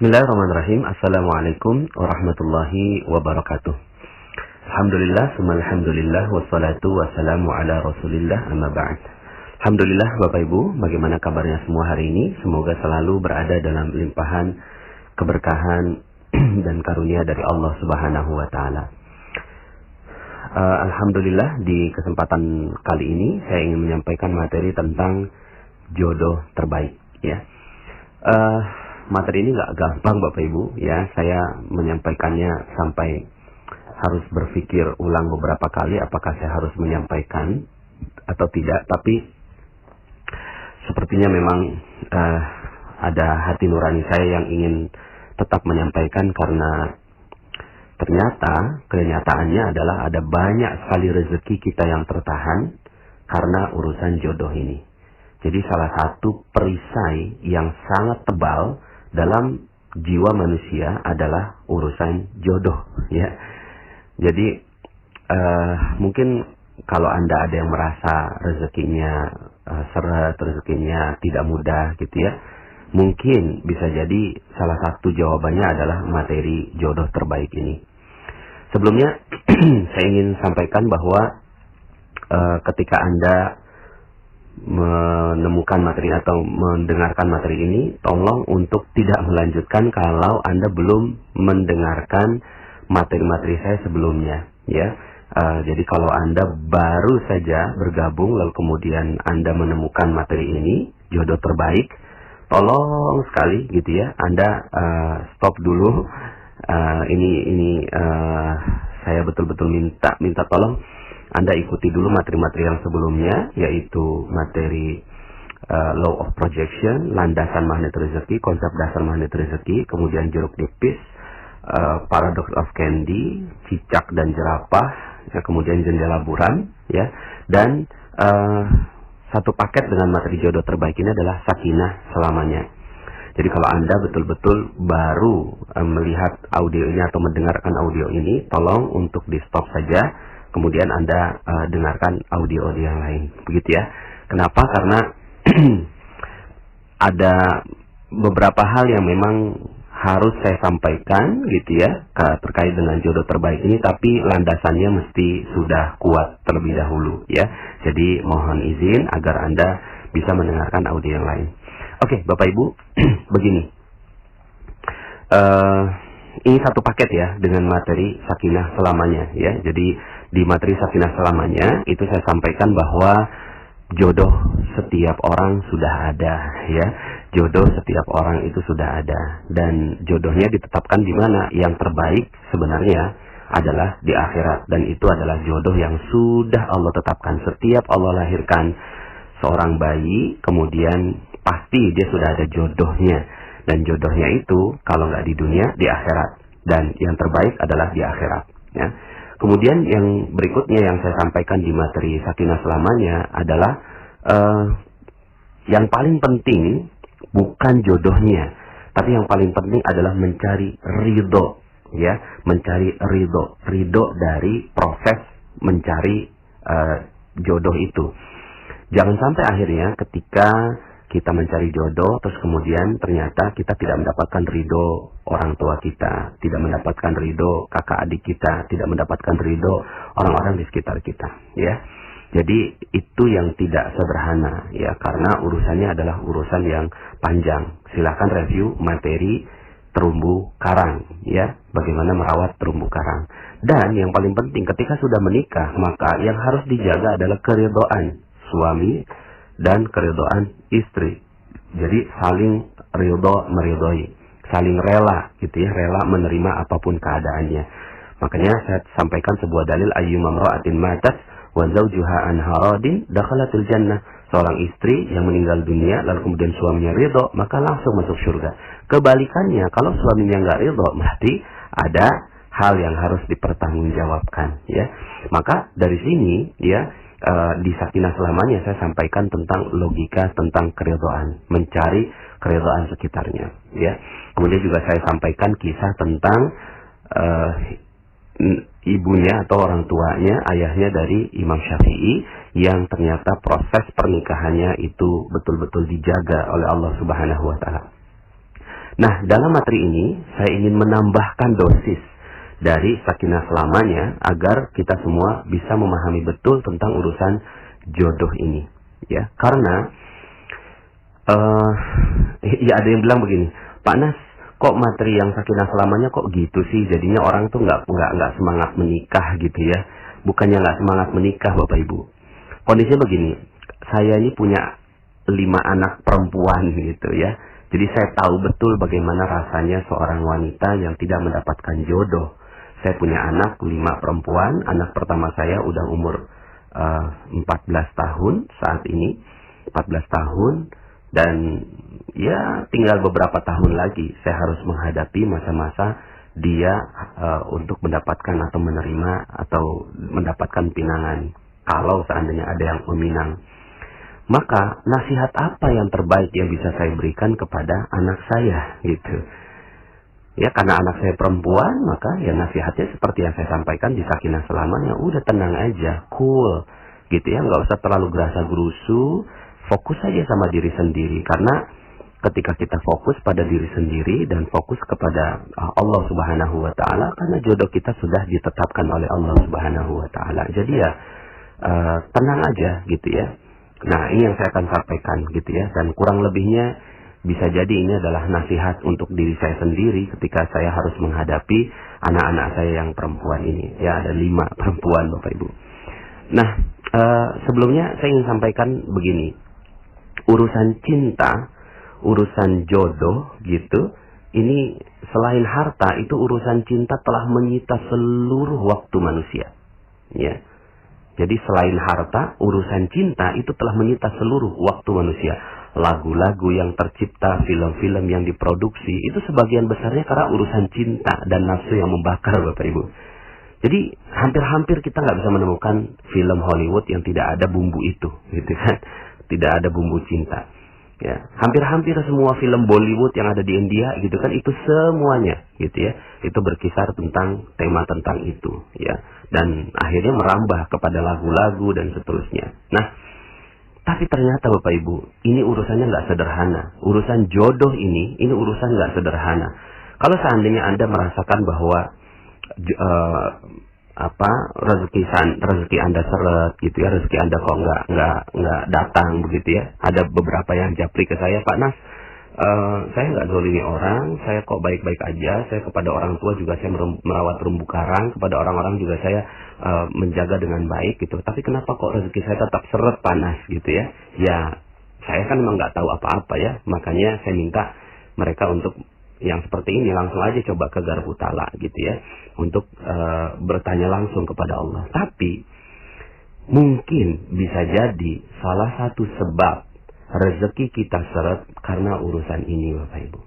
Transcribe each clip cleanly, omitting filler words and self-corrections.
Bismillahirrahmanirrahim. Assalamualaikum warahmatullahi wabarakatuh. Alhamdulillah, alhamdulillah, wassalatu wassalamu ala rasulillah, amma ba'd. Alhamdulillah Bapak Ibu, bagaimana kabarnya semua hari ini? Semoga selalu berada dalam limpahan keberkahan dan karunia dari Allah Subhanahu wa Ta'ala. Alhamdulillah, di kesempatan kali ini saya ingin menyampaikan materi tentang jodoh terbaik, ya. Materi ini nggak gampang Bapak Ibu, ya. Saya menyampaikannya sampai harus berpikir ulang beberapa kali apakah saya harus menyampaikan atau tidak. Tapi sepertinya memang ada hati nurani saya yang ingin tetap menyampaikan, karena ternyata kenyataannya adalah ada banyak sekali rezeki kita yang tertahan karena urusan jodoh ini. Jadi salah satu perisai yang sangat tebal dalam jiwa manusia adalah urusan jodoh, ya. Jadi mungkin kalau Anda ada yang merasa rezekinya seret, rezekinya tidak mudah gitu ya, mungkin bisa jadi salah satu jawabannya adalah materi jodoh terbaik ini. Sebelumnya saya ingin sampaikan bahwa ketika Anda menemukan materi atau mendengarkan materi ini, tolong untuk tidak melanjutkan kalau Anda belum mendengarkan materi-materi saya sebelumnya, ya. Jadi kalau Anda baru saja bergabung lalu kemudian Anda menemukan materi ini, jodoh terbaik, tolong sekali gitu ya, Anda stop dulu. Ini saya betul-betul minta tolong Anda ikuti dulu materi-materi yang sebelumnya, yaitu materi Law of Projection, landasan magnet rezeki, konsep dasar magnet rezeki, kemudian jeruk nipis, Paradox of Candy, cicak dan jerapah, ya, kemudian jendela buram, ya, dan satu paket dengan materi jodoh terbaik ini adalah sakinah selamanya. Jadi kalau Anda betul-betul baru melihat audio ini atau mendengarkan audio ini, tolong untuk di stop saja, kemudian Anda dengarkan audio yang lain, begitu ya. Kenapa? Karena ada beberapa hal yang memang harus saya sampaikan gitu ya, terkait dengan jodoh terbaik ini, tapi landasannya mesti sudah kuat terlebih dahulu ya. Jadi mohon izin agar Anda bisa mendengarkan audio yang lain. Oke, Bapak Ibu, begini. Ini satu paket ya dengan materi sakinah selamanya ya. Jadi di materi sakinah selamanya itu saya sampaikan bahwa jodoh setiap orang sudah ada ya. Jodoh setiap orang itu sudah ada, dan jodohnya ditetapkan di mana? Yang terbaik sebenarnya adalah di akhirat, dan itu adalah jodoh yang sudah Allah tetapkan. Setiap Allah lahirkan seorang bayi, kemudian pasti dia sudah ada jodohnya, dan jodohnya itu kalau nggak di dunia, di akhirat, dan yang terbaik adalah di akhirat ya. Kemudian yang berikutnya yang saya sampaikan di materi sakinah selamanya adalah yang paling penting bukan jodohnya, tapi yang paling penting adalah mencari ridho ya, mencari ridho dari proses mencari jodoh itu. Jangan sampai akhirnya ketika kita mencari jodoh, terus kemudian ternyata kita tidak mendapatkan ridho orang tua kita, tidak mendapatkan ridho kakak adik kita, tidak mendapatkan ridho orang-orang di sekitar kita, ya. Jadi itu yang tidak sederhana, ya, karena urusannya adalah urusan yang panjang. Silakan review materi terumbu karang, ya, bagaimana merawat terumbu karang. Dan yang paling penting ketika sudah menikah, maka yang harus dijaga adalah keridhaan suami dan keridhaan istri. Jadi saling ridho meridhoi, saling rela gitu ya, rela menerima apapun keadaannya. Makanya saya sampaikan sebuah dalil, ayyuma imra'atin matat wa zawjuha an haradin dakhalatul jannah. Seorang istri yang meninggal dunia lalu kemudian suaminya ridho, maka langsung masuk surga. Kebalikannya, kalau suaminya nggak ridho, berarti ada hal yang harus dipertanggungjawabkan ya. Maka dari sini ya, di sakinah selamanya saya sampaikan tentang logika tentang keridhaan, mencari keridhaan sekitarnya ya. Kemudian juga saya sampaikan kisah tentang ibunya atau orang tuanya, ayahnya dari Imam Syafi'i, yang ternyata proses pernikahannya itu betul-betul dijaga oleh Allah Subhanahu wa Ta'ala. Nah, dalam materi ini saya ingin menambahkan dosis dari sakinah selamanya agar kita semua bisa memahami betul tentang urusan jodoh ini, ya. Karena ya ada yang bilang begini, Pak Nas, kok materi yang sakinah selamanya kok gitu sih? Jadinya orang tuh nggak semangat menikah gitu ya. Bukannya nggak semangat menikah, Bapak Ibu. Kondisinya begini, saya ini punya 5 anak perempuan gitu ya. Jadi saya tahu betul bagaimana rasanya seorang wanita yang tidak mendapatkan jodoh. Saya punya anak 5 perempuan. Anak pertama saya udah umur 14 tahun saat ini. 14 tahun. Dan ya tinggal beberapa tahun lagi saya harus menghadapi masa-masa dia untuk mendapatkan atau menerima atau mendapatkan pinangan. Kalau seandainya ada yang meminang. Maka nasihat apa yang terbaik yang bisa saya berikan kepada anak saya gitu. Ya karena anak saya perempuan, maka ya nasihatnya seperti yang saya sampaikan di sakinah selamanya. Udah tenang aja, cool gitu ya, nggak usah terlalu gerasa gerusu. Fokus saja sama diri sendiri, karena ketika kita fokus pada diri sendiri dan fokus kepada Allah Subhanahu wa Ta'ala, karena jodoh kita sudah ditetapkan oleh Allah Subhanahu wa Ta'ala. Jadi ya tenang aja gitu ya. Nah, ini yang saya akan sampaikan gitu ya, dan kurang lebihnya bisa jadi ini adalah nasihat untuk diri saya sendiri ketika saya harus menghadapi anak-anak saya yang perempuan ini. Ya, ada 5 perempuan Bapak Ibu. Nah, sebelumnya saya ingin sampaikan begini. Urusan cinta, urusan jodoh gitu, ini selain harta, itu urusan cinta telah menyita seluruh waktu manusia. Ya. Jadi selain harta, urusan cinta itu telah menyita seluruh waktu manusia. Lagu-lagu yang tercipta, film-film yang diproduksi, itu sebagian besarnya karena urusan cinta dan nafsu yang membakar Bapak Ibu. Jadi hampir-hampir kita nggak bisa menemukan film Hollywood yang tidak ada bumbu itu, gitu kan? Tidak ada bumbu cinta. Ya, hampir-hampir semua film Bollywood yang ada di India gitu kan, itu semuanya gitu ya, itu berkisar tentang tema tentang itu ya, dan akhirnya merambah kepada lagu-lagu dan seterusnya. Nah, tapi ternyata Bapak Ibu, ini urusannya nggak sederhana. Urusan jodoh ini urusan nggak sederhana. Kalau seandainya Anda merasakan bahwa rezeki Anda seret gitu ya, rezeki Anda kok nggak datang begitu ya. Ada beberapa yang japri ke saya, Pak Nas, saya nggak zolimi orang, saya kok baik-baik aja, saya kepada orang tua juga saya merawat terumbu karang, kepada orang-orang juga saya menjaga dengan baik gitu. Tapi kenapa kok rezeki saya tetap seret, Pak Nas gitu ya? Ya, saya kan memang nggak tahu apa-apa ya, makanya saya minta mereka untuk yang seperti ini langsung aja coba ke Garbu Tala gitu ya, untuk bertanya langsung kepada Allah. Tapi mungkin bisa jadi salah satu sebab rezeki kita seret karena urusan ini Bapak Ibu,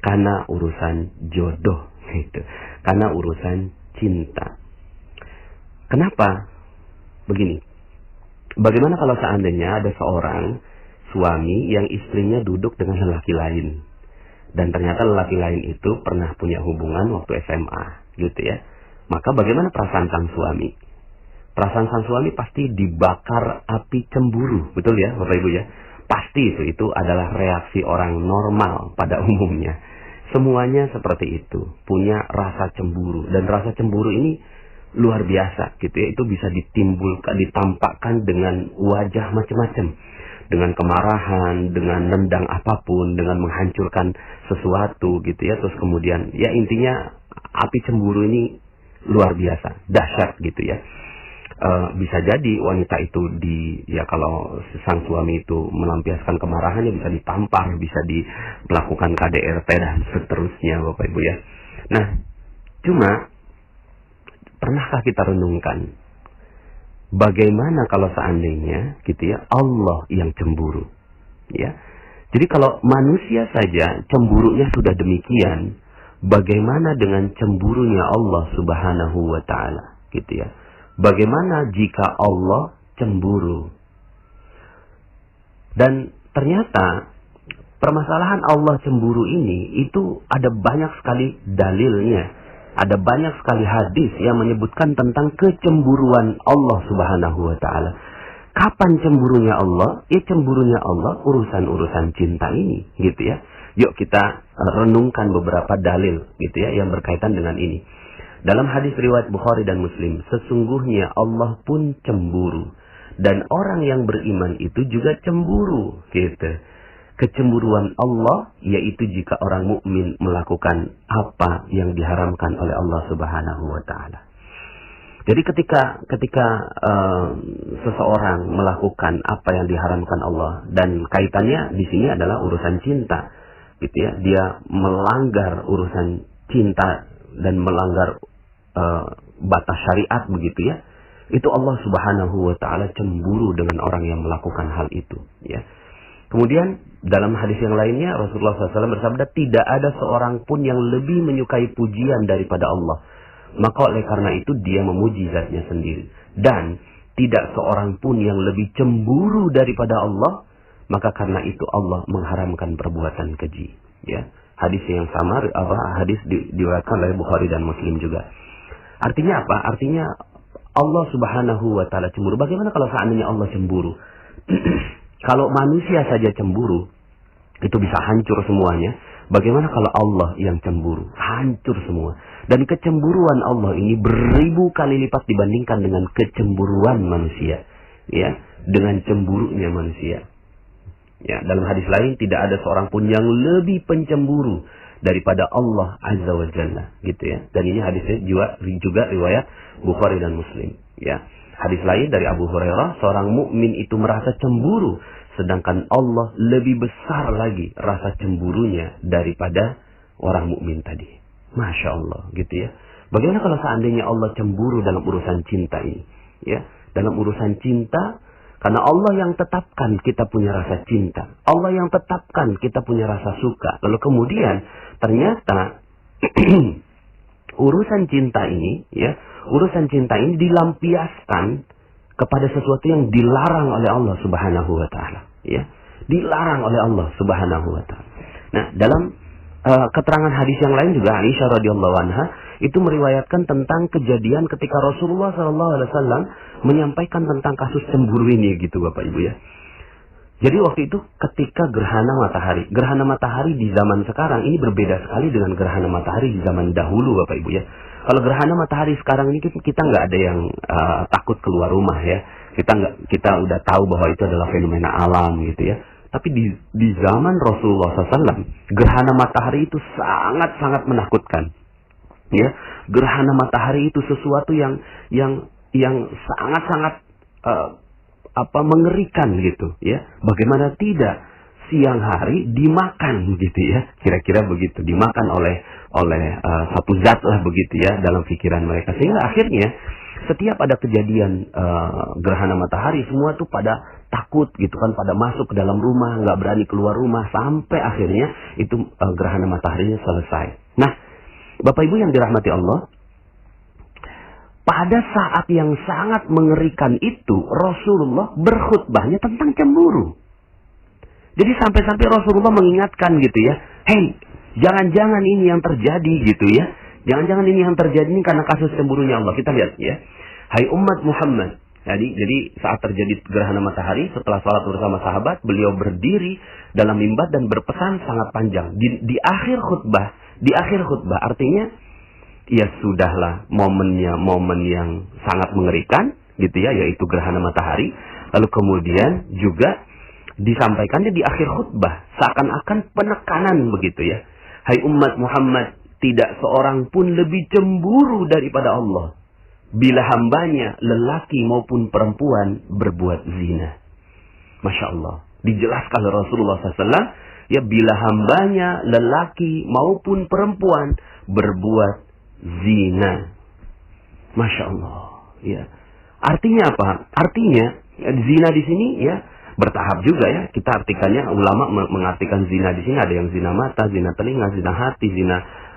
karena urusan jodoh gitu, karena urusan cinta. Kenapa? Begini, bagaimana kalau seandainya ada seorang suami yang istrinya duduk dengan lelaki lain, dan ternyata lelaki lain itu pernah punya hubungan waktu SMA, gitu ya. Maka bagaimana perasaan sang suami? Perasaan sang suami pasti dibakar api cemburu, betul ya Bapak Ibu ya? Pasti itu adalah reaksi orang normal pada umumnya. Semuanya seperti itu, punya rasa cemburu. Dan rasa cemburu ini luar biasa, gitu ya. Itu bisa ditampakkan dengan wajah macam-macam. Dengan kemarahan, dengan nendang apapun, dengan menghancurkan sesuatu gitu ya. Terus kemudian ya intinya api cemburu ini luar biasa, dahsyat gitu ya. Bisa jadi wanita itu kalau sang suami itu melampiaskan kemarahannya bisa ditampar, bisa melakukan KDRT dan seterusnya Bapak Ibu ya. Nah, cuma pernahkah kita renungkan bagaimana kalau seandainya gitu ya Allah yang cemburu ya. Jadi kalau manusia saja cemburunya sudah demikian, bagaimana dengan cemburunya Allah Subhanahu wa Ta'ala gitu ya. Bagaimana jika Allah cemburu? Dan ternyata permasalahan Allah cemburu ini itu ada banyak sekali dalilnya. Ada banyak sekali hadis yang menyebutkan tentang kecemburuan Allah Subhanahu wa Ta'ala. Kapan cemburunya Allah? Ya cemburunya Allah urusan-urusan cinta ini, gitu ya. Yuk kita renungkan beberapa dalil gitu ya yang berkaitan dengan ini. Dalam hadis riwayat Bukhari dan Muslim, sesungguhnya Allah pun cemburu dan orang yang beriman itu juga cemburu gitu. Kecemburuan Allah yaitu jika orang mukmin melakukan apa yang diharamkan oleh Allah Subhanahu wa taala. Jadi ketika seseorang melakukan apa yang diharamkan Allah, dan kaitannya di sini adalah urusan cinta, gitu ya, dia melanggar urusan cinta dan melanggar batas syariat begitu ya, itu Allah Subhanahu wa taala cemburu dengan orang yang melakukan hal itu, ya. Kemudian dalam hadis yang lainnya Rasulullah SAW bersabda, tidak ada seorang pun yang lebih menyukai pujian daripada Allah. Maka oleh karena itu dia memuji zatnya sendiri. Dan tidak seorang pun yang lebih cemburu daripada Allah. Maka karena itu Allah mengharamkan perbuatan keji. Ya, hadis yang sama, hadis diriwayatkan oleh Bukhari dan Muslim juga. Artinya apa? Artinya Allah Subhanahu wa taala cemburu. Bagaimana kalau seandainya Allah cemburu? Kalau manusia saja cemburu, itu bisa hancur semuanya. Bagaimana kalau Allah yang cemburu? Hancur semua. Dan kecemburuan Allah ini beribu kali lipat dibandingkan dengan kecemburuan manusia. Ya, dengan cemburunya manusia. Ya, dalam hadis lain tidak ada seorang pun yang lebih pencemburu daripada Allah Azza wa Jalla, gitu ya. Dan ini hadisnya juga riwayat Bukhari dan Muslim, ya. Hadis lain dari Abu Hurairah, seorang mukmin itu merasa cemburu, sedangkan Allah lebih besar lagi rasa cemburunya daripada orang mukmin tadi. Masya Allah, gitu ya. Bagaimana kalau seandainya Allah cemburu dalam urusan cinta ini? Ya, dalam urusan cinta, karena Allah yang tetapkan kita punya rasa cinta. Allah yang tetapkan kita punya rasa suka. Lalu kemudian ternyata urusan cinta ini, ya, urusan cinta ini dilampiaskan kepada sesuatu yang dilarang oleh Allah Subhanahu wa taala, ya. Dilarang oleh Allah Subhanahu wa taala. Nah, dalam keterangan hadis yang lain juga Aisyah radhiyallahu anha itu meriwayatkan tentang kejadian ketika Rasulullah SAW menyampaikan tentang kasus cemburu ini, gitu Bapak Ibu ya. Jadi waktu itu ketika gerhana matahari di zaman sekarang ini berbeda sekali dengan gerhana matahari di zaman dahulu Bapak Ibu ya. Kalau gerhana matahari sekarang ini kita nggak ada yang takut keluar rumah ya. Kita udah tahu bahwa itu adalah fenomena alam gitu ya. Tapi di zaman Rasulullah SAW, gerhana matahari itu sangat-sangat menakutkan. Ya, gerhana matahari itu sesuatu yang sangat-sangat mengerikan gitu. Ya, bagaimana tidak siang hari dimakan gitu ya, kira-kira begitu, dimakan oleh satu zat lah begitu ya dalam pikiran mereka, sehingga akhirnya setiap ada kejadian gerhana matahari semua tuh pada takut gitu kan, pada masuk ke dalam rumah, nggak berani keluar rumah, sampai akhirnya itu gerhana mataharinya selesai. Nah, Bapak Ibu yang dirahmati Allah, pada saat yang sangat mengerikan itu Rasulullah berkhutbahnya tentang cemburu. Jadi sampai-sampai Rasulullah mengingatkan gitu ya, hei, jangan-jangan ini yang terjadi gitu ya. Jangan-jangan ini yang terjadi ini karena kasus cemburunya Allah. Kita lihat ya. Hai umat Muhammad. Jadi saat terjadi gerhana matahari, setelah sholat bersama sahabat, beliau berdiri dalam mimbar dan berpesan sangat panjang. Di akhir khutbah artinya ya sudahlah momen yang sangat mengerikan gitu ya, yaitu gerhana matahari. Lalu kemudian juga disampaikannya di akhir khutbah seakan-akan penekanan begitu ya. Hai umat Muhammad, tidak seorang pun lebih cemburu daripada Allah bila hambanya lelaki maupun perempuan berbuat zina. Masya Allah, dijelaskan oleh Rasulullah SAW ya, bila hambanya lelaki maupun perempuan berbuat zina. Masya Allah ya. Artinya apa? Artinya zina di sini ya bertahap juga ya. Kita artikannya, ulama mengartikan zina di sini ada yang zina mata, zina telinga, zina hati, zina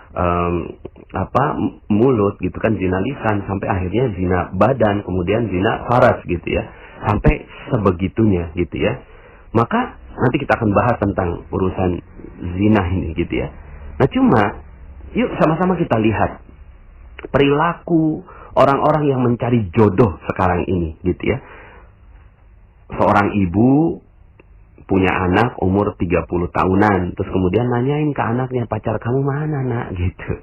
mulut gitu kan, zina lisan, sampai akhirnya zina badan, kemudian zina faras gitu ya, sampai sebegitunya gitu ya. Maka nanti kita akan bahas tentang urusan zina ini gitu ya. Nah cuma yuk sama-sama kita lihat perilaku orang-orang yang mencari jodoh sekarang ini gitu ya. Seorang ibu punya anak umur 30 tahunan, terus kemudian nanyain ke anaknya, pacar kamu mana nak, gitu.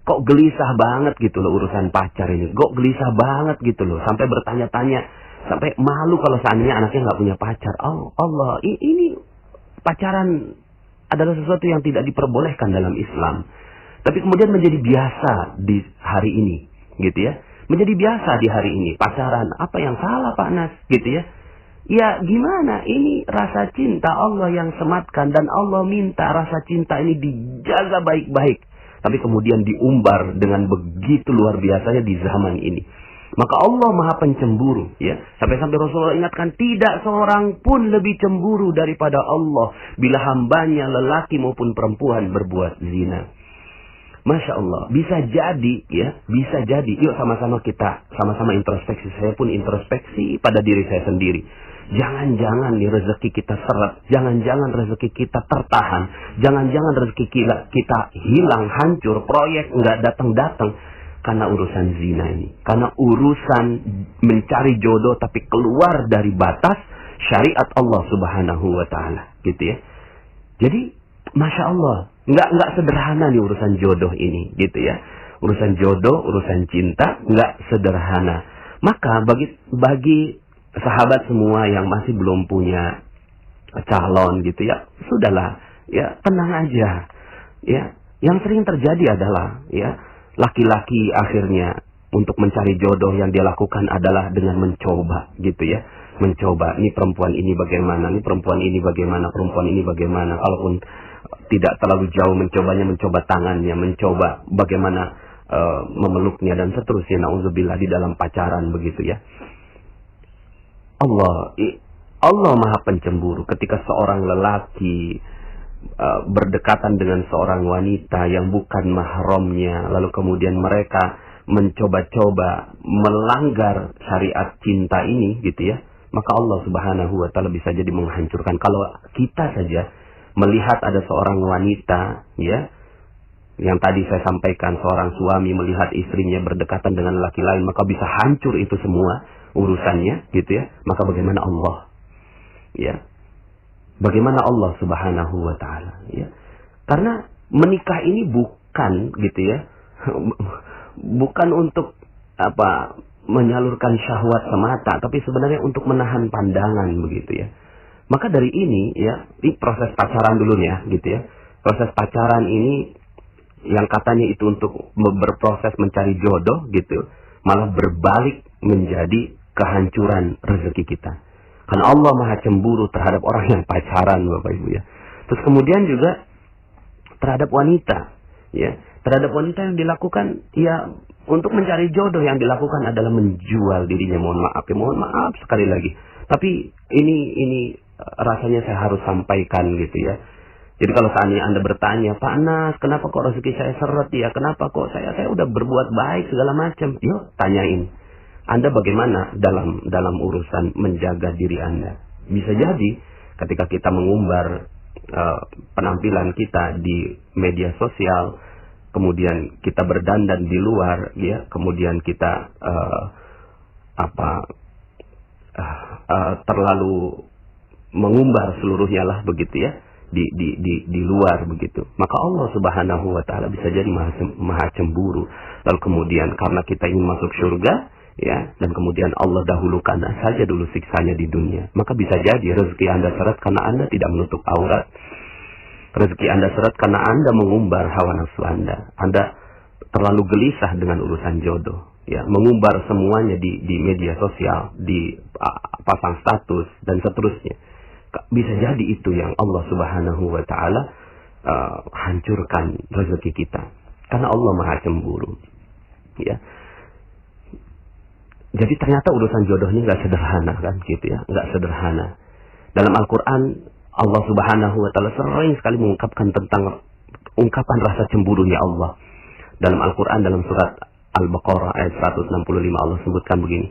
Kok gelisah banget gitu loh urusan pacar ini, kok gelisah banget gitu loh, sampai bertanya-tanya, sampai malu kalau seandainya anaknya nggak punya pacar. Oh Allah, ini pacaran adalah sesuatu yang tidak diperbolehkan dalam Islam. Tapi kemudian menjadi biasa di hari ini, gitu ya. Menjadi biasa di hari ini, pacaran. Apa yang salah Pak Nas, gitu ya. Ya gimana, ini rasa cinta Allah yang sematkan. Dan Allah minta rasa cinta ini dijaga baik-baik. Tapi kemudian diumbar dengan begitu luar biasanya di zaman ini. Maka Allah Maha Pencemburu, ya. Sampai-sampai Rasulullah ingatkan, tidak seorang pun lebih cemburu daripada Allah bila hambanya lelaki maupun perempuan berbuat zina. Masya Allah, bisa jadi, ya, bisa jadi. Yuk sama-sama kita, sama-sama introspeksi. Saya pun introspeksi pada diri saya sendiri. Jangan-jangan nih rezeki kita seret, jangan-jangan rezeki kita tertahan, jangan-jangan rezeki kita hilang, hancur, proyek nggak datang-datang karena urusan zina ini, karena urusan mencari jodoh tapi keluar dari batas syariat Allah Subhanahu Wa Taala, gitu ya. Jadi, masya Allah, nggak sederhana nih urusan jodoh ini, gitu ya. Urusan jodoh, urusan cinta nggak sederhana. Maka bagi sahabat semua yang masih belum punya calon, gitu ya, sudahlah, ya tenang aja, ya. Yang sering terjadi adalah, ya, laki-laki akhirnya untuk mencari jodoh yang dia lakukan adalah dengan mencoba, gitu ya. Mencoba, ini perempuan ini bagaimana, ini perempuan ini bagaimana, perempuan ini bagaimana. Kalaupun tidak terlalu jauh mencobanya, mencoba tangannya, mencoba bagaimana memeluknya dan seterusnya. Nauzubillah, di dalam pacaran begitu ya. Allah Maha Pencemburu ketika seorang lelaki berdekatan dengan seorang wanita yang bukan mahramnya, lalu kemudian mereka mencoba-coba melanggar syariat cinta ini, gitu ya. Maka Allah Subhanahu Wa Taala bisa jadi menghancurkan. Kalau kita saja melihat ada seorang wanita, ya, yang tadi saya sampaikan, seorang suami melihat istrinya berdekatan dengan laki lain, maka bisa hancur itu semua urusannya, gitu ya. Maka bagaimana Allah, ya, bagaimana Allah Subhanahu Wa Taala, ya. Karena menikah ini bukan, gitu ya, bukan untuk apa, menyalurkan syahwat semata, tapi sebenarnya untuk menahan pandangan, begitu ya. Maka dari ini, ya, ini proses pacaran dulu ya, gitu ya. Proses pacaran ini yang katanya itu untuk berproses mencari jodoh, gitu, malah berbalik menjadi kehancuran rezeki kita. Karena Allah Maha Cemburu terhadap orang yang pacaran, Bapak Ibu ya. Terus kemudian juga terhadap wanita, ya. Terhadap wanita yang dilakukan, ya, untuk mencari jodoh yang dilakukan adalah menjual dirinya. Mohon maaf sekali lagi. Tapi ini rasanya saya harus sampaikan, gitu ya. Jadi kalau seandainya Anda bertanya, Pak Nas, kenapa kok rezeki saya seret ya? Kenapa kok saya udah berbuat baik segala macam? Yuk, tanyain. Anda bagaimana dalam urusan menjaga diri Anda? Bisa jadi ketika kita mengumbar penampilan kita di media sosial, kemudian kita berdandan di luar, ya, kemudian kita terlalu mengumbar seluruhnya lah, begitu ya, di luar begitu. Maka Allah Subhanahu Wa Taala bisa jadi maha cemburu. Lalu kemudian karena kita ingin masuk surga, ya, dan kemudian Allah dahulukan saja dulu siksanya di dunia, maka bisa jadi rezeki Anda seret karena Anda tidak menutup aurat. Rezeki Anda seret karena Anda mengumbar hawa nafsu Anda. Anda terlalu gelisah dengan urusan jodoh, ya, mengumbar semuanya di media sosial, di pasang status dan seterusnya. Bisa jadi itu yang Allah Subhanahu Wa Taala hancurkan rezeki kita, karena Allah Maha Cemburu, ya. Jadi ternyata urusan jodoh ini nggak sederhana, kan, gitu ya, nggak sederhana. Dalam Al-Quran Allah Subhanahu Wa Taala sering sekali mengungkapkan tentang ungkapan rasa cemburunya Allah. Dalam Al-Quran, dalam surat Al-Baqarah ayat 165, Allah sebutkan begini,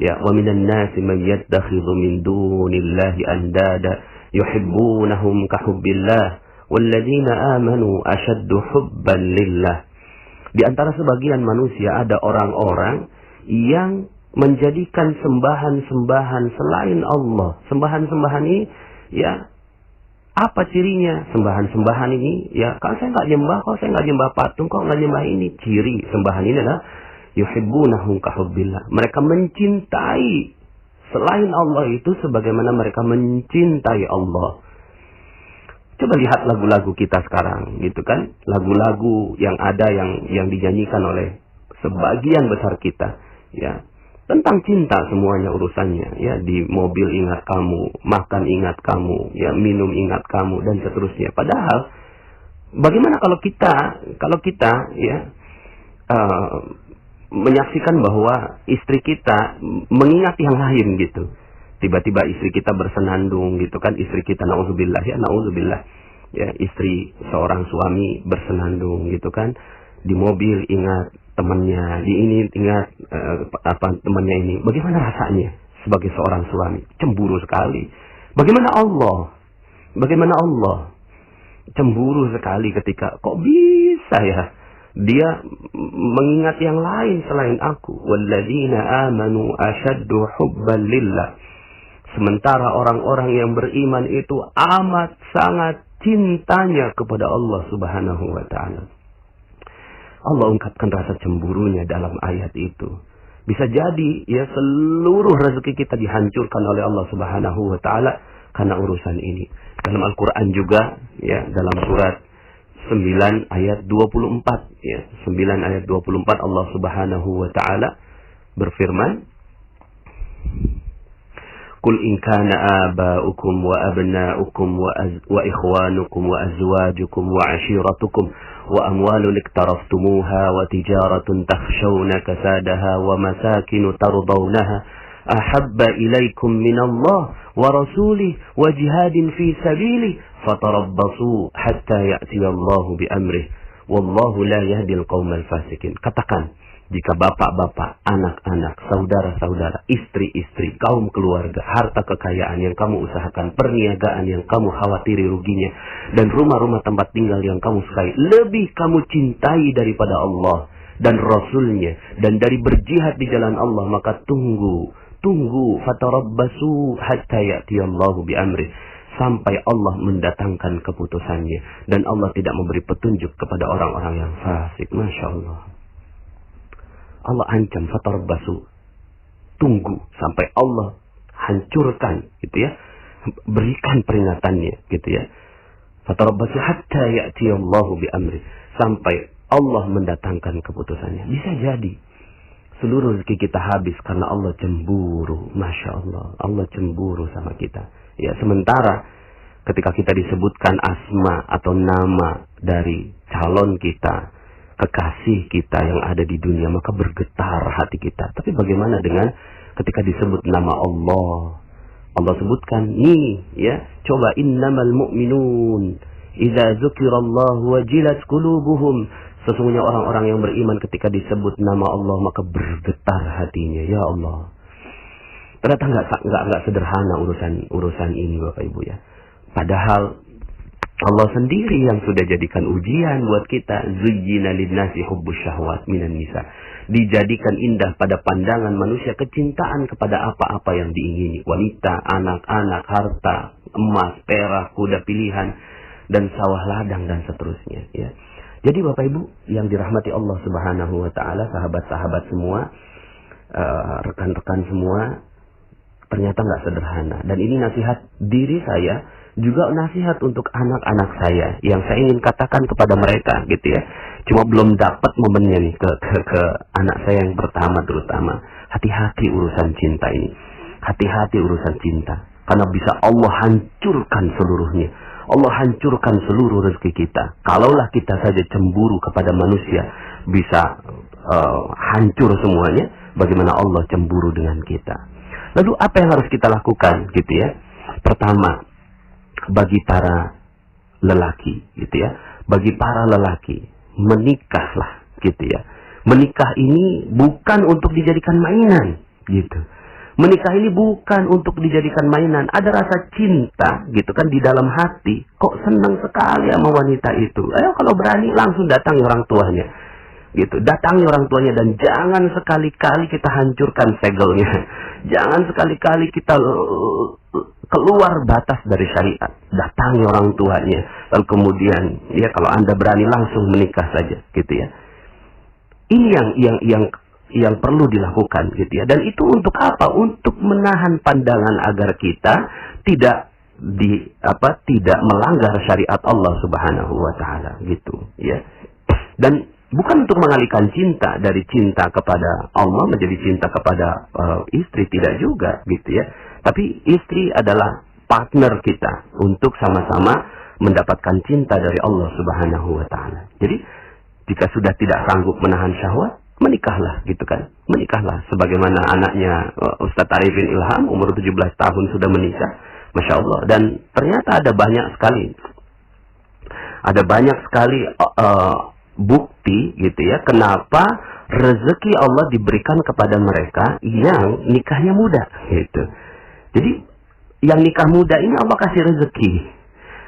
ya, wa minan nasi man yattakhidhu min dunillahi andada yuhibbunahum ka hubbillah walladzina amanu ashaddu hubban lillah. Di antara sebagian manusia ada orang-orang yang menjadikan sembahan-sembahan selain Allah. Sembahan-sembahan ini ya, apa cirinya sembahan-sembahan ini? Ya, kalau saya nggak nyembah, kalau saya nggak nyembah patung, kok nggak nyembah ini. Ciri sembahan ini adalah yuhibbunahum kahubbillah. Mereka mencintai selain Allah itu sebagaimana mereka mencintai Allah. Coba lihat lagu-lagu kita sekarang, gitu kan? Lagu-lagu yang ada yang dinyanyikan oleh sebagian besar kita, ya. Tentang cinta semuanya urusannya, ya. Di mobil ingat kamu, makan ingat kamu, ya, minum ingat kamu, dan seterusnya. Padahal bagaimana kalau kita ya menyaksikan bahwa istri kita mengingat yang lain gitu. Tiba-tiba istri kita bersenandung gitu kan, istri kita naudzubillah ya, istri seorang suami bersenandung gitu kan, di mobil ingat temannya, di ini ingat temannya ini. Bagaimana rasanya sebagai seorang suami? Cemburu sekali. Bagaimana Allah cemburu sekali ketika kok bisa ya dia mengingat yang lain selain aku. Walladzina amanu asyaddu hubban lillah. Sementara orang-orang yang beriman itu amat sangat cintanya kepada Allah Subhanahu wa taala. Allah ungkapkan rasa cemburunya dalam ayat itu. Bisa jadi ya seluruh rezeki kita dihancurkan oleh Allah Subhanahu wa taala karena urusan ini. Dalam Al-Qur'an juga ya, dalam surat 9 ayat 24 ya, 9 ayat 24 Allah Subhanahu wa taala berfirman, Qul in kana aba'ukum wa abna'ukum wa ikhwanukum wa azwajukum wa ashiratukum wa amwalun iktaraftumuha wa tijaratun takhshawna kasadaha wa masakinu tardawnaha ahabba ilaikum minallah wa rasulih wa jihadin fi sabilih fatarabbasu hatta ya'tiyallahu bi amrih wallahu la yahdil qaumal fasikin. Katakan, jika bapak-bapak, anak-anak, saudara-saudara, istri-istri, kaum keluarga, harta kekayaan yang kamu usahakan, perniagaan yang kamu khawatiri ruginya, dan rumah-rumah tempat tinggal yang kamu sukai, lebih kamu cintai daripada Allah dan Rasulnya, dan dari berjihad di jalan Allah, maka tunggu, fatarabbasu hatta ya'tiyallahu bi amrih, sampai Allah mendatangkan keputusannya, dan Allah tidak memberi petunjuk kepada orang-orang yang fasik. Masya Allah. Allah ancam, fatarabbasu, tunggu sampai Allah hancurkan, gitu ya, berikan peringatannya, gitu ya. Fatarabbasu hatta ya'tiyallahu bi amri, sampai Allah mendatangkan keputusannya. Bisa jadi seluruh rezeki kita habis karena Allah cemburu. Masya Allah, Allah cemburu sama kita. Ya, sementara ketika kita disebutkan asma atau nama dari calon kita, kekasih kita yang ada di dunia, maka bergetar hati kita. Tapi bagaimana dengan ketika disebut nama Allah? Allah sebutkan, nih ya, coba innamal mu'minun idza dzukirallahu wajilat qulubuhum. Sesungguhnya orang-orang yang beriman ketika disebut nama Allah maka bergetar hatinya. Ya Allah. Ternyata enggak sederhana urusan ini Bapak Ibu ya. Padahal Allah sendiri yang sudah jadikan ujian buat kita. Zuyyina lin-nasi hubbus syahwat minan nisa. Dijadikan indah pada pandangan manusia kecintaan kepada apa-apa yang diingini. Wanita, anak-anak, harta, emas, perak, kuda pilihan, dan sawah ladang, dan seterusnya. Ya. Jadi Bapak Ibu yang dirahmati Allah Subhanahu wa taala, sahabat-sahabat semua, rekan-rekan semua, ternyata nggak sederhana. Dan ini nasihat diri saya, juga nasihat untuk anak-anak saya yang saya ingin katakan kepada mereka, gitu ya. Cuma belum dapat momennya nih ke anak saya yang pertama terutama. Hati-hati urusan cinta ini. Hati-hati urusan cinta. Karena bisa Allah hancurkan seluruhnya. Allah hancurkan seluruh rezeki kita. Kalaulah kita saja cemburu kepada manusia bisa hancur semuanya, bagaimana Allah cemburu dengan kita? Lalu apa yang harus kita lakukan, gitu ya? Pertama, bagi para lelaki, gitu ya, bagi para lelaki, menikahlah, gitu ya. Menikah ini bukan untuk dijadikan mainan, gitu. Menikah ini bukan untuk dijadikan mainan. Ada rasa cinta, gitu kan, di dalam hati. Kok senang sekali sama wanita itu. Ayo kalau berani langsung datangi orang tuanya. gitu. Datangi orang tuanya dan jangan sekali-kali kita hancurkan segelnya. Jangan sekali-kali kita keluar batas dari syariat. Datangi orang tuanya. Lalu kemudian ya kalau Anda berani langsung menikah saja gitu ya. Ini yang perlu dilakukan gitu ya. Dan itu untuk apa? Untuk menahan pandangan agar kita tidak tidak melanggar syariat Allah Subhanahu wa taala gitu ya. Dan bukan untuk mengalihkan cinta dari cinta kepada Allah menjadi cinta kepada istri, tidak juga gitu ya. Tapi istri adalah partner kita untuk sama-sama mendapatkan cinta dari Allah Subhanahu wa taala. Jadi jika sudah tidak sanggup menahan syahwat, menikahlah gitu kan. Menikahlah sebagaimana anaknya Ustadz Arifin Ilham umur 17 tahun sudah menikah. Masya Allah. Dan ternyata ada banyak sekali bukti gitu ya, kenapa rezeki Allah diberikan kepada mereka yang nikahnya muda gitu. Jadi yang nikah muda ini Allah kasih rezeki.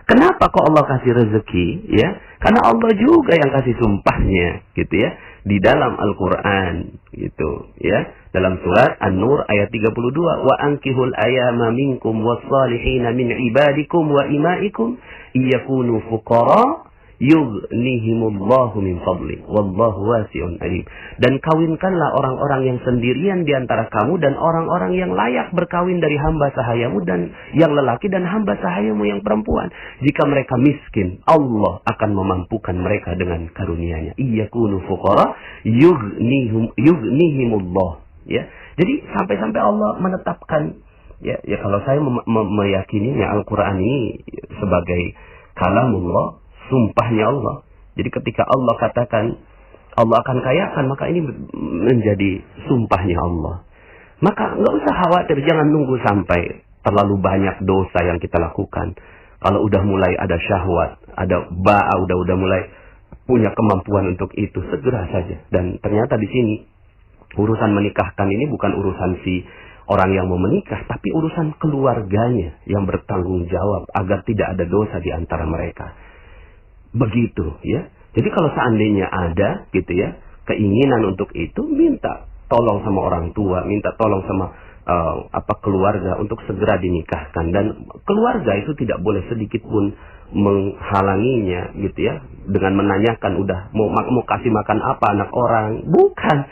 Kenapa kok Allah kasih rezeki ya? Karena Allah juga yang kasih sumpahnya gitu ya di dalam Al-Qur'an gitu ya. Dalam surat An-Nur ayat 32, wa ankihul ayama minkum was-salihina min ibadikum wa imaikum iyakunu fuqara yughnihimullahu min fadli wallahu wasi'un alim. Dan kawinkanlah orang-orang yang sendirian di antara kamu dan orang-orang yang layak berkawin dari hamba sahayamu dan yang lelaki dan hamba sahayamu yang perempuan. Jika mereka miskin, Allah akan memampukan mereka dengan karunia-Nya. Iyakunu fuqara yughnihimullah. Ya, jadi sampai-sampai Allah menetapkan ya kalau saya meyakininya Al-Qur'an ini sebagai kalamullah, sumpahnya Allah. Jadi ketika Allah katakan Allah akan kayakan, maka ini menjadi sumpahnya Allah. Maka nggak usah khawatir, jangan nunggu sampai terlalu banyak dosa yang kita lakukan. Kalau udah mulai ada syahwat, ada udah mulai punya kemampuan untuk itu, segera saja. Dan ternyata di sini urusan menikahkan ini bukan urusan si orang yang mau menikah, tapi urusan keluarganya yang bertanggung jawab agar tidak ada dosa di antara mereka. Begitu ya. Jadi kalau seandainya ada gitu ya keinginan untuk itu, minta tolong sama orang tua, minta tolong sama keluarga untuk segera dinikahkan. Dan keluarga itu tidak boleh sedikit pun menghalanginya gitu ya dengan menanyakan udah mau kasih makan apa anak orang. Bukan.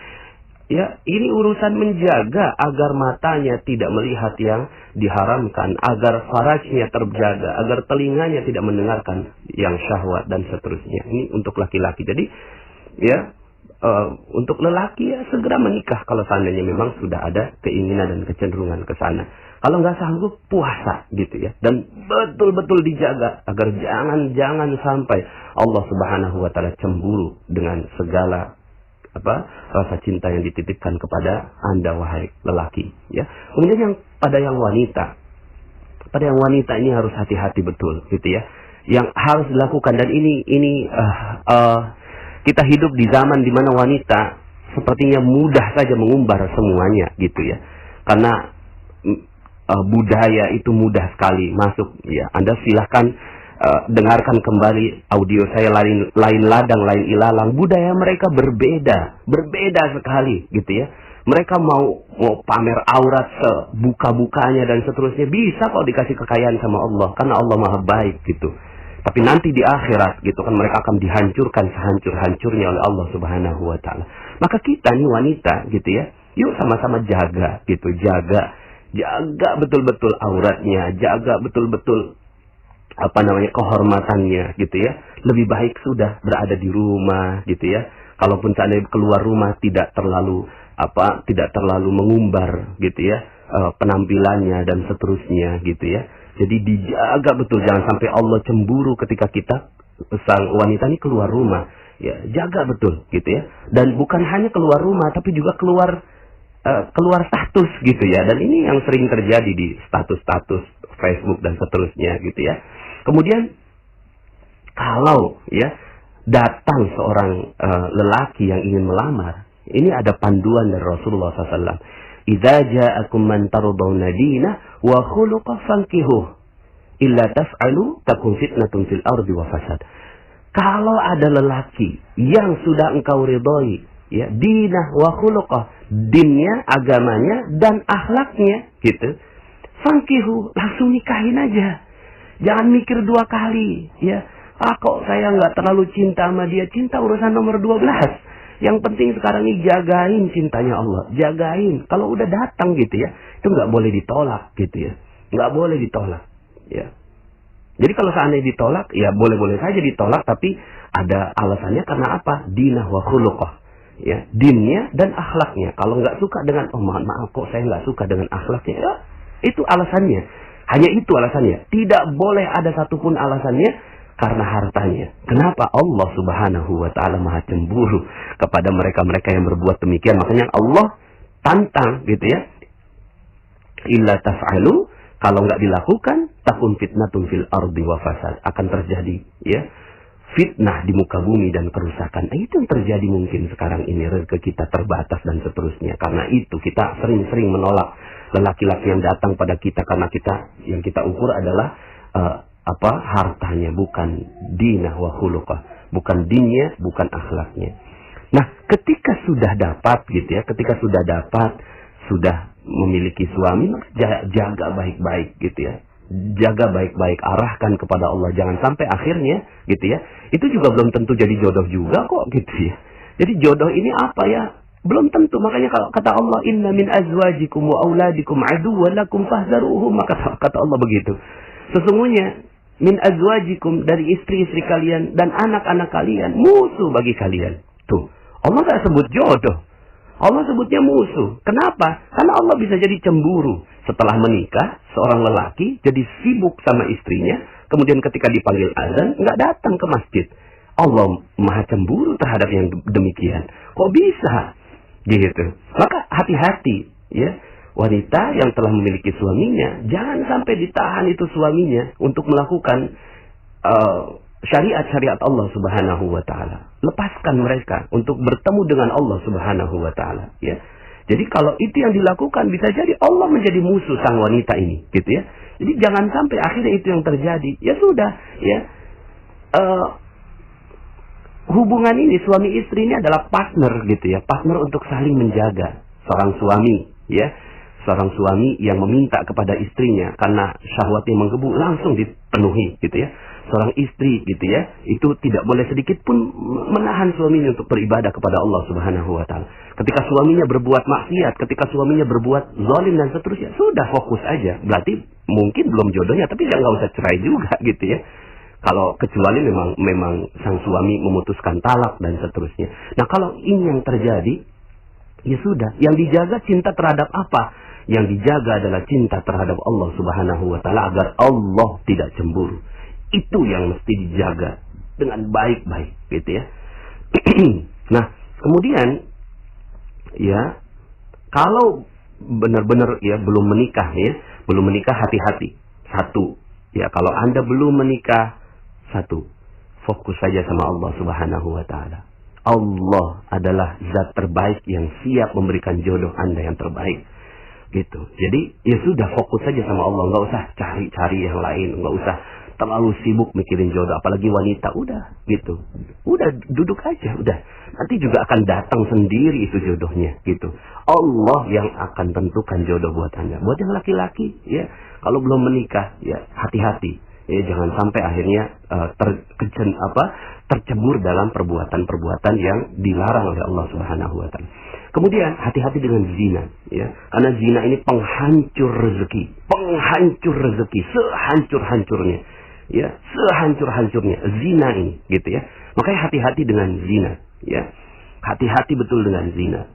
Ya, ini urusan menjaga agar matanya tidak melihat yang diharamkan, agar farajnya terjaga, agar telinganya tidak mendengarkan yang syahwat dan seterusnya. Ini untuk laki-laki. Jadi, ya, untuk lelaki ya segera menikah kalau seandainya memang sudah ada keinginan dan kecenderungan ke sana. Kalau nggak sanggup, puasa gitu ya. Dan betul-betul dijaga agar jangan sampai Allah Subhanahu wa taala cemburu dengan segala rasa cinta yang dititipkan kepada Anda wahai lelaki ya. Kemudian pada yang wanita ini harus hati-hati betul gitu ya. Yang harus dilakukan, dan ini kita hidup di zaman di mana wanita sepertinya mudah saja mengumbar semuanya gitu ya. Karena budaya itu mudah sekali masuk ya. Anda silahkan dengarkan kembali audio saya, lain ladang lain ilalang. Budaya mereka berbeda sekali gitu ya. Mereka mau pamer aurat sebuka-bukanya dan seterusnya, bisa kok dikasih kekayaan sama Allah karena Allah Maha baik gitu. Tapi nanti di akhirat gitu kan mereka akan dihancurkan sehancur-hancurnya oleh Allah Subhanahu wa taala. Maka kita nih wanita gitu ya, yuk sama-sama jaga gitu, jaga betul-betul auratnya, jaga betul-betul kehormatannya gitu ya. Lebih baik sudah berada di rumah gitu ya. Kalaupun seandainya keluar rumah tidak terlalu mengumbar gitu ya penampilannya dan seterusnya gitu ya. Jadi dijaga betul, jangan sampai Allah cemburu ketika kita sang wanita ini keluar rumah. Ya, jaga betul gitu ya. Dan bukan hanya keluar rumah tapi juga keluar status gitu ya. Dan ini yang sering terjadi di status-status Facebook dan seterusnya gitu ya. Kemudian kalau ya datang seorang lelaki yang ingin melamar, ini ada panduan dari Rasulullah SAW. Idza ja'akum man tardawna dinah wa khuluqa fankihuh illa taf'alu takun fitnatun fil ardi wa fasad. Kalau ada lelaki yang sudah engkau ridhoi, ya, dinah wa khuluqah, dinnya, agamanya, dan akhlaknya, gitu, fankihu, langsung nikahin aja. Jangan mikir dua kali, ya. Kok saya nggak terlalu cinta sama dia, cinta urusan nomor 12. Yang penting sekarang ini jagain cintanya Allah, jagain. Kalau udah datang gitu ya, itu nggak boleh ditolak gitu ya, nggak boleh ditolak, ya. Jadi kalau seandainya ditolak, ya boleh-boleh saja ditolak, tapi ada alasannya karena apa? Dinah wa khuluqah, ya, dinnya dan akhlaknya. Kalau nggak suka dengan, oh maaf kok saya nggak suka dengan akhlaknya, ya, itu alasannya. Hanya itu alasannya. Tidak boleh ada satupun alasannya karena hartanya. Kenapa? Allah Subhanahu wa ta'ala maha cemburu kepada mereka-mereka yang berbuat demikian. Makanya Allah tantang gitu ya. Illa taf'alu, kalau nggak dilakukan, takun fitnatun fil ardi wa fasad, akan terjadi ya fitnah di muka bumi dan kerusakan. Itu yang terjadi mungkin sekarang ini, rezeki kita terbatas dan seterusnya. Karena itu kita sering-sering menolak lelaki-laki yang datang pada kita, karena kita yang kita ukur adalah hartanya, bukan dinah wa khuluqah, bukan dinnya, bukan akhlaknya. Nah, ketika sudah dapat gitu ya, sudah memiliki suami, jaga baik-baik gitu ya. Jaga baik-baik, arahkan kepada Allah. Jangan sampai akhirnya gitu ya, itu juga belum tentu jadi jodoh juga kok gitu ya. Jadi jodoh ini apa ya? Belum tentu. Makanya kalau kata Allah, inna min azwajikum wa auladikum aduwwan lakum fahzaruhum, maka kata Allah begitu. Sesungguhnya min azwajikum, dari istri-istri kalian dan anak-anak kalian, musuh bagi kalian. Tuh, Allah tak sebut jodoh, Allah sebutnya musuh. Kenapa? Karena Allah bisa jadi cemburu. Setelah menikah, seorang lelaki jadi sibuk sama istrinya, kemudian ketika dipanggil azan, nggak datang ke masjid. Allah maha cemburu terhadap yang demikian. Kok bisa? Gitu. Maka hati-hati ya. Wanita yang telah memiliki suaminya, jangan sampai ditahan itu suaminya untuk melakukan syariat-syariat Allah Subhanahu wa ta'ala. Lepaskan mereka untuk bertemu dengan Allah Subhanahu wa ta'ala, ya. Jadi kalau itu yang dilakukan, bisa jadi Allah menjadi musuh sang wanita ini, gitu ya. Jadi jangan sampai akhirnya itu yang terjadi. Ya sudah, ya. Hubungan ini suami istri ini adalah partner, gitu ya. Partner untuk saling menjaga. Seorang suami, ya. Seorang suami yang meminta kepada istrinya karena syahwatnya menggebu, langsung dipenuhi gitu ya. Seorang istri gitu ya, itu tidak boleh sedikit pun menahan suaminya untuk beribadah kepada Allah Subhanahu wa ta'ala. Ketika suaminya berbuat maksiat, ketika suaminya berbuat zalim dan seterusnya, sudah fokus aja. Berarti mungkin belum jodohnya, tapi ya nggak usah cerai juga gitu ya. Kalau kecuali memang sang suami memutuskan talak dan seterusnya. Nah, kalau ini yang terjadi, ya sudah, yang dijaga cinta terhadap apa? Yang dijaga adalah cinta terhadap Allah Subhanahu wa ta'ala, agar Allah tidak cemburu. Itu yang mesti dijaga dengan baik-baik gitu ya. Nah, kemudian ya, kalau benar-benar ya belum menikah ya, belum menikah, hati-hati. Satu, ya, kalau Anda belum menikah, satu, fokus saja sama Allah Subhanahu wa ta'ala. Allah adalah zat terbaik yang siap memberikan jodoh Anda yang terbaik. Gitu. Jadi ya sudah, fokus saja sama Allah, nggak usah cari-cari yang lain, nggak usah terlalu sibuk mikirin jodoh, apalagi wanita. Udah gitu, udah duduk aja, udah, nanti juga akan datang sendiri itu jodohnya gitu. Allah yang akan tentukan jodoh buat Anda. Buat yang laki-laki ya, kalau belum menikah ya hati-hati ya, jangan sampai akhirnya tercebur dalam perbuatan-perbuatan yang dilarang oleh Allah Subhanahu wa ta'ala. Kemudian hati-hati dengan zina ya, karena zina ini penghancur rezeki sehancur-hancurnya ya, sehancur-hancurnya zina ini gitu ya. Makanya hati-hati dengan zina ya, hati-hati betul dengan zina.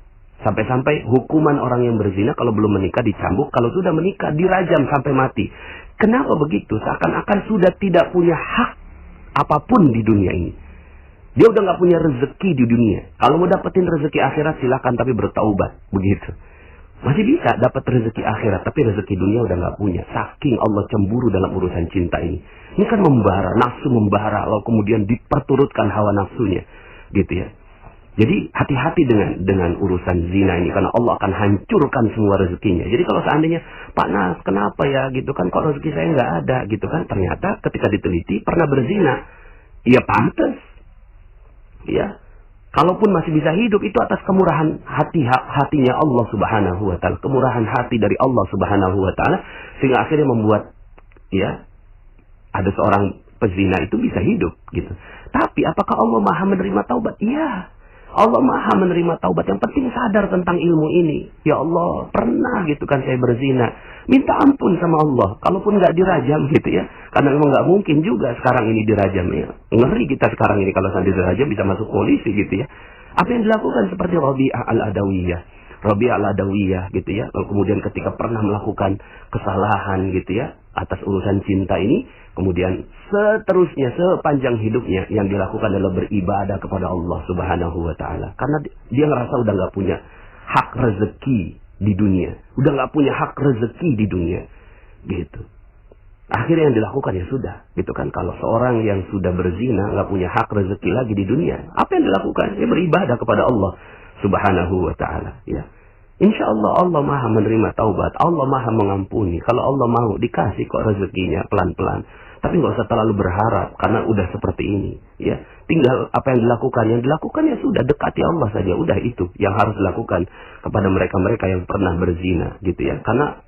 Sampai-sampai hukuman orang yang berzina kalau belum menikah dicambuk, kalau sudah menikah dirajam sampai mati. Kenapa begitu? Seakan-akan sudah tidak punya hak apapun di dunia ini. Dia udah nggak punya rezeki di dunia. Kalau mau dapetin rezeki akhirat silakan, tapi bertaubat begitu. Masih bisa dapat rezeki akhirat, tapi rezeki dunia udah nggak punya. Saking Allah cemburu dalam urusan cinta ini. Ini kan membara, nafsu membara, lalu kemudian diperturutkan hawa nafsunya, gitu ya. Jadi hati-hati dengan urusan zina ini, karena Allah akan hancurkan semua rezekinya. Jadi kalau seandainya, Pak Nas, kenapa ya gitu kan, kok rezeki saya nggak ada gitu kan? Ternyata ketika diteliti pernah berzina. Ya pantas. Ya. Kalaupun masih bisa hidup itu atas kemurahan hatinya Allah Subhanahu wa taala, kemurahan hati dari Allah Subhanahu wa taala sehingga akhirnya membuat ya ada seorang pezina itu bisa hidup gitu. Tapi apakah Allah Maha menerima taubat? Iya. Allah Maha menerima taubat. Yang penting sadar tentang ilmu ini. Ya Allah, pernah gitu kan saya berzina. Minta ampun sama Allah. Kalaupun nggak dirajam gitu ya. Karena memang nggak mungkin juga sekarang ini dirajam ya. Ngeri kita sekarang ini kalau sampai dirajam bisa masuk polisi gitu ya. Apa yang dilakukan seperti Rabi'ah al-Adawiyah. Rabi'ah al-Adawiyah gitu ya. Kemudian ketika pernah melakukan kesalahan gitu ya. Atas urusan cinta ini. Kemudian seterusnya sepanjang hidupnya yang dilakukan adalah beribadah kepada Allah Subhanahu wa taala. Karena dia ngerasa udah nggak punya hak rezeki di dunia. Udah nggak punya hak rezeki di dunia. Gitu. Akhirnya yang dilakukan ya sudah. Gitu kan. Kalau seorang yang sudah berzina nggak punya hak rezeki lagi di dunia. Apa yang dilakukan? Dia beribadah kepada Allah Subhanahu wa taala. Ya. Insya Allah Allah Maha menerima taubat. Allah Maha mengampuni. Kalau Allah mau dikasih kok rezekinya pelan-pelan. Tapi nggak usah terlalu berharap karena udah seperti ini. Ya, tinggal apa yang dilakukan. Yang dilakukan ya sudah, dekati Allah saja. Udah itu yang harus dilakukan kepada mereka-mereka yang pernah berzina, gitu ya. Karena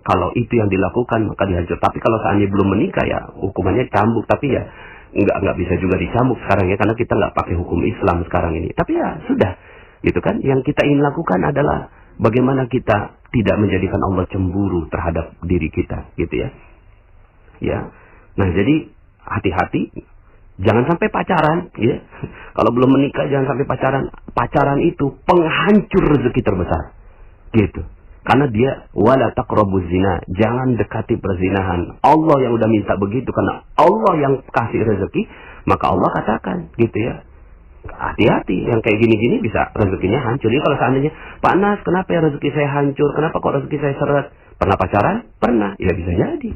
kalau itu yang dilakukan maka dihancur. Tapi kalau seandainya belum menikah ya hukumannya cambuk. Tapi ya nggak bisa juga dicambuk sekarang ya karena kita nggak pakai hukum Islam sekarang ini. Tapi ya sudah. Gitu kan, yang kita ingin lakukan adalah bagaimana kita tidak menjadikan Allah cemburu terhadap diri kita, gitu ya. Ya, nah jadi hati-hati, jangan sampai pacaran, ya. Kalau belum menikah jangan sampai pacaran. Pacaran itu penghancur rezeki terbesar, gitu. Karena dia wala taqrabuz zina, jangan dekati perzinahan. Allah yang udah minta begitu karena Allah yang kasih rezeki, maka Allah katakan, gitu ya. Hati-hati, yang kayak gini-gini bisa rezekinya hancur. Jadi kalau seandainya, Pak Nas, kenapa ya rezeki saya hancur? Kenapa kok rezeki saya seret? Pernah pacaran? Pernah. Ya bisa jadi.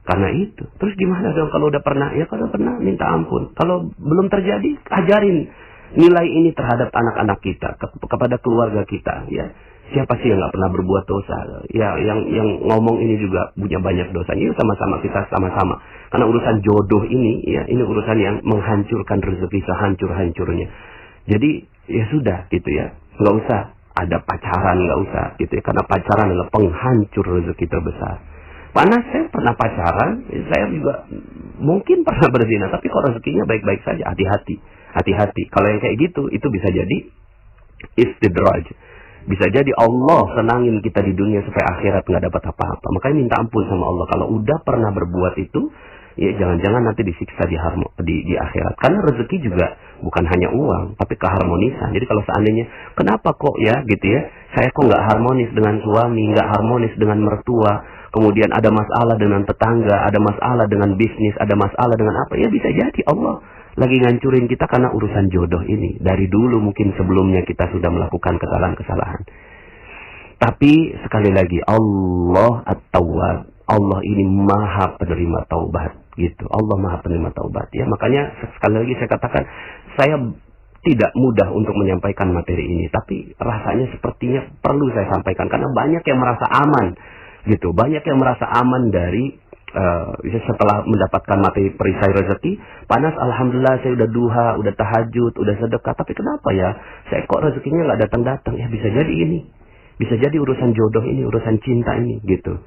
Karena itu. Terus gimana dong kalau udah pernah? Ya kalau pernah, minta ampun. Kalau belum terjadi, ajarin nilai ini terhadap anak-anak kita, kepada keluarga kita. Ya, siapa sih yang nggak pernah berbuat dosa? Ya, yang ngomong ini juga punya banyak dosanya. Yuk sama-sama kita sama-sama. Karena urusan jodoh ini, ya, ini urusan yang menghancurkan rezeki sehancur-hancurnya. Jadi, ya sudah, gitu ya. Nggak usah ada pacaran, nggak usah, gitu ya. Karena pacaran adalah penghancur rezeki terbesar. Panas, saya pernah pacaran, saya juga mungkin pernah berzina, tapi kok rezekinya baik-baik saja. Hati-hati, hati-hati. Kalau yang kayak gitu, itu bisa jadi istidraj. Bisa jadi Allah senangin kita di dunia supaya akhirat nggak dapat apa-apa. Makanya minta ampun sama Allah. Kalau udah pernah berbuat itu, ya jangan-jangan nanti disiksa di akhirat. Karena rezeki juga bukan hanya uang, tapi keharmonisan. Jadi kalau seandainya, kenapa kok ya gitu ya, saya kok nggak harmonis dengan suami, nggak harmonis dengan mertua, kemudian ada masalah dengan tetangga, ada masalah dengan bisnis, ada masalah dengan apa, ya bisa jadi Allah lagi ngancurin kita karena urusan jodoh ini. Dari dulu mungkin sebelumnya kita sudah melakukan kesalahan-kesalahan. Tapi sekali lagi, Allah At-Tawwab, Allah ini maha penerima taubat, gitu. Allah maha penerima taubat, ya. Makanya sekali lagi saya katakan, saya tidak mudah untuk menyampaikan materi ini, tapi rasanya sepertinya perlu saya sampaikan karena banyak yang merasa aman, gitu. Banyak yang merasa aman dari setelah mendapatkan materi perisai rezeki. Panas, alhamdulillah saya udah duha, udah tahajud, udah sedekah, tapi kenapa ya saya kok rezekinya nggak datang-datang? Ya bisa jadi ini, bisa jadi urusan jodoh ini, urusan cinta ini, gitu.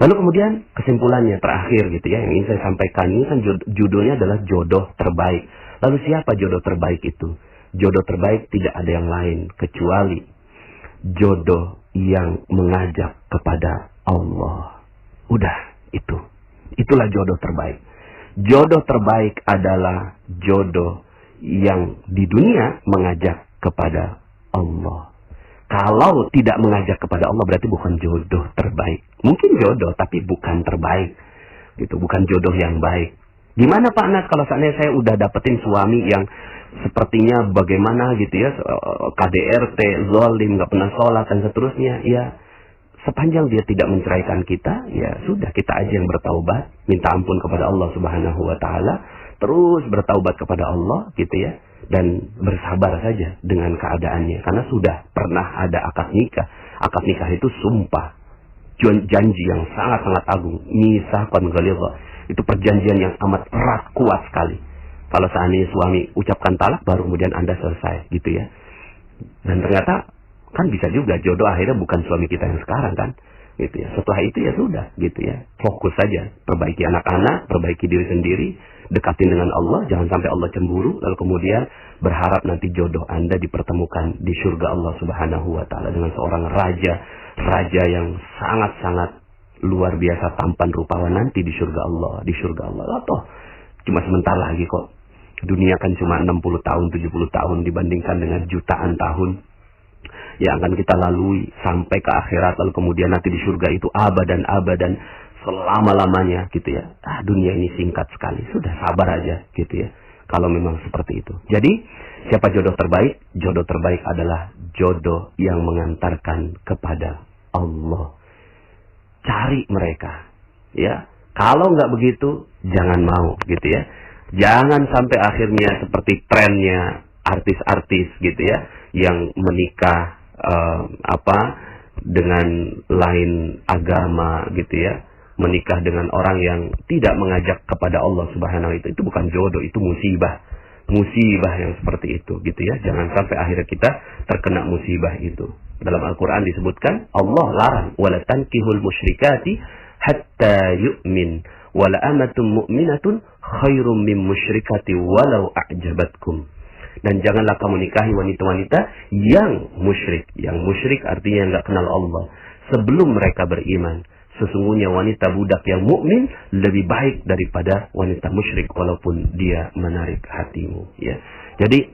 Lalu kemudian kesimpulannya terakhir, gitu ya, yang ingin saya sampaikan ini kan judulnya adalah jodoh terbaik. Lalu siapa jodoh terbaik itu? Jodoh terbaik tidak ada yang lain kecuali jodoh yang mengajak kepada Allah. Udah, itulah jodoh terbaik. Jodoh terbaik adalah jodoh yang di dunia mengajak kepada Allah. Kalau tidak mengajak kepada Allah berarti bukan jodoh terbaik. Mungkin jodoh tapi bukan terbaik. Gitu, bukan jodoh yang baik. Gimana Pak Nas kalau seandainya saya udah dapetin suami yang sepertinya bagaimana gitu ya, KDRT, zalim, nggak pernah sholat dan seterusnya, ya sepanjang dia tidak menceraikan kita, ya sudah, kita aja yang bertaubat, minta ampun kepada Allah Subhanahu wa taala, terus bertaubat kepada Allah gitu ya, dan bersabar saja dengan keadaannya karena sudah pernah ada akad nikah. Akad nikah itu sumpah, janji yang sangat-sangat agung, mitsaqan ghalidha. Itu perjanjian yang amat erat, kuat sekali. Kalau seandainya suami ucapkan talak, baru kemudian Anda selesai, gitu ya. Dan ternyata kan bisa juga jodoh akhirnya bukan suami kita yang sekarang kan, gitu ya. Setelah itu ya sudah, gitu ya. Fokus saja, perbaiki anak-anak, perbaiki diri sendiri, dekatin dengan Allah, jangan sampai Allah cemburu, lalu kemudian berharap nanti jodoh Anda dipertemukan di surga Allah Subhanahu wa taala dengan seorang raja yang sangat-sangat luar biasa tampan rupawan nanti di surga Allah, Toh cuma sebentar lagi kok. Dunia kan cuma 60 tahun, 70 tahun dibandingkan dengan jutaan tahun yang akan kita lalui sampai ke akhirat, lalu kemudian nanti di surga itu abadan selama-lamanya, gitu ya. Dunia ini singkat sekali, sudah sabar aja, gitu ya. Kalau memang seperti itu. Jadi, siapa jodoh terbaik? Jodoh terbaik adalah jodoh yang mengantarkan kepada Allah. Cari mereka, ya. Kalau nggak begitu, jangan mau, gitu ya. Jangan sampai akhirnya seperti trennya artis-artis, gitu ya, yang menikah dengan lain agama, gitu ya. Menikah dengan orang yang tidak mengajak kepada Allah Subhanahu wa taala, itu bukan jodoh, itu musibah yang seperti itu, gitu ya. Jangan sampai akhirnya kita terkena musibah itu. Dalam Al-Quran disebutkan, Allah larang, wala tankihul musyrikati hatta yu'min, wala amatun mu'minatun khairum min musyrikati walau a'jabatkum. Dan janganlah kamu nikahi wanita-wanita yang musyrik. Yang musyrik artinya nggak kenal Allah sebelum mereka beriman. Sesungguhnya wanita budak yang mukmin lebih baik daripada wanita musyrik walaupun dia menarik hatimu, ya. Jadi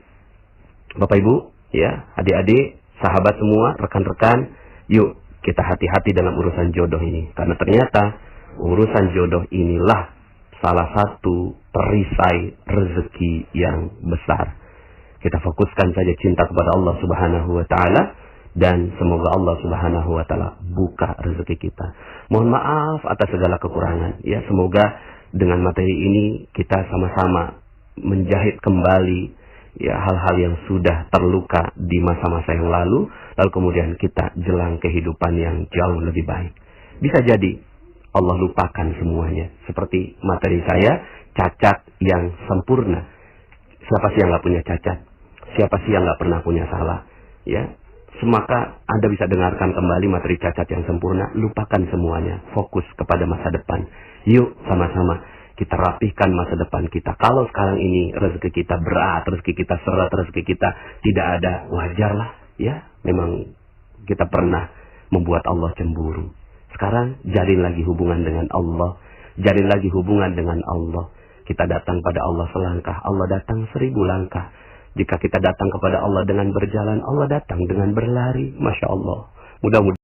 Bapak Ibu, ya, adik-adik, sahabat semua, rekan-rekan, yuk kita hati-hati dalam urusan jodoh ini, karena ternyata urusan jodoh inilah salah satu perisai rezeki yang besar. Kita fokuskan saja cinta kepada Allah Subhanahu wa taala, dan semoga Allah Subhanahu wa taala buka rezeki kita. Mohon maaf atas segala kekurangan, ya. Semoga dengan materi ini kita sama-sama menjahit kembali, ya, hal-hal yang sudah terluka di masa-masa yang lalu kemudian kita jelang kehidupan yang jauh lebih baik. Bisa jadi Allah lupakan semuanya. Seperti materi saya, cacat yang sempurna. Siapa sih yang nggak punya cacat? Siapa sih yang nggak pernah punya salah? Ya, maka Anda bisa dengarkan kembali materi cacat yang sempurna. Lupakan semuanya, fokus kepada masa depan. Yuk sama-sama kita rapihkan masa depan kita. Kalau sekarang ini rezeki kita berat, rezeki kita seret, rezeki kita tidak ada, wajarlah, ya. Memang kita pernah membuat Allah cemburu. Sekarang jalin lagi hubungan dengan Allah. Jalin lagi hubungan dengan Allah. Kita datang pada Allah selangkah, Allah datang 1000 langkah. Jika kita datang kepada Allah dengan berjalan, Allah datang dengan berlari. Masya Allah. Mudah-mudahan